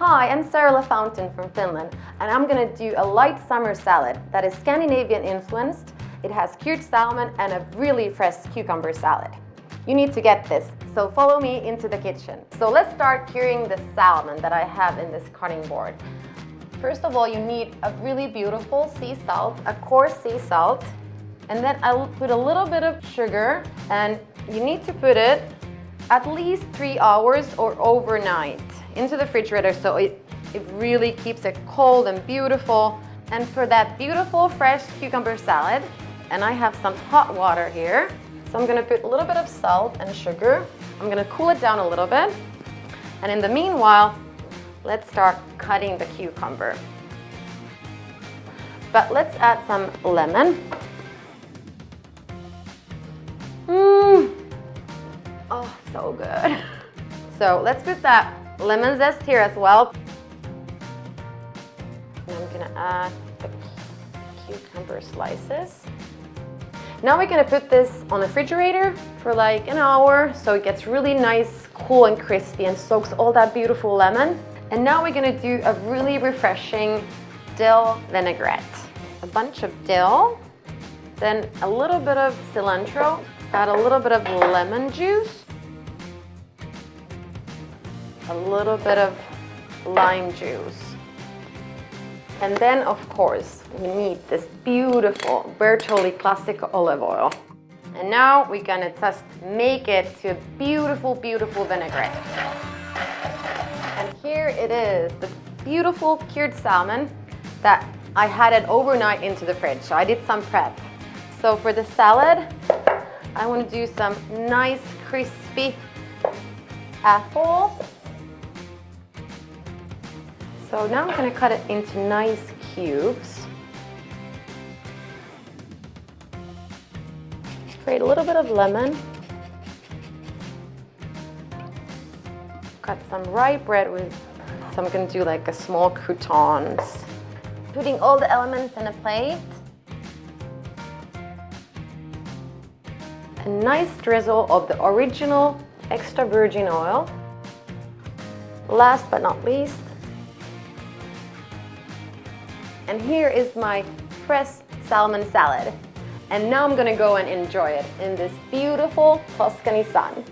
Hi, I'm Sara La Fountain from Finland, and I'm gonna do a light summer salad that is Scandinavian influenced. It has cured salmon and a really fresh cucumber salad. You need to get this, so follow me into the kitchen. So let's start curing the salmon that I have in this cutting board. First of all, you need a really beautiful sea salt, a coarse sea salt, and then I'll put a little bit of sugar, and you need to put it at least 3 hours or overnight into the refrigerator so it really keeps it cold and beautiful. And for that beautiful fresh cucumber salad, and I have some hot water here, so I'm gonna put a little bit of salt and sugar. I'm gonna cool it down a little bit, and in the meanwhile, let's start cutting the cucumber. But let's add some lemon. Oh, so good. So let's put that lemon zest here as well. And I'm gonna add the cucumber slices. Now we're gonna put this on the refrigerator for like an hour so it gets really nice, cool and crispy and soaks all that beautiful lemon. And now we're gonna do a really refreshing dill vinaigrette. A bunch of dill, then a little bit of cilantro, add a little bit of lemon juice, a little bit of lime juice. And then, of course, we need this beautiful Bertolli classic olive oil. And now we're gonna just make it to a beautiful, beautiful vinaigrette. And here it is, the beautiful cured salmon that I had it overnight into the fridge. So I did some prep. So for the salad, I want to do some nice crispy apple. So now I'm going to cut it into nice cubes. Grate a little bit of lemon. Got some rye bread with, so I'm going to do like a small croutons. Putting all the elements in a plate. A nice drizzle of the original extra virgin oil. Last but not least. And here is my fresh salmon salad. And now I'm gonna go and enjoy it in this beautiful Tuscany sun.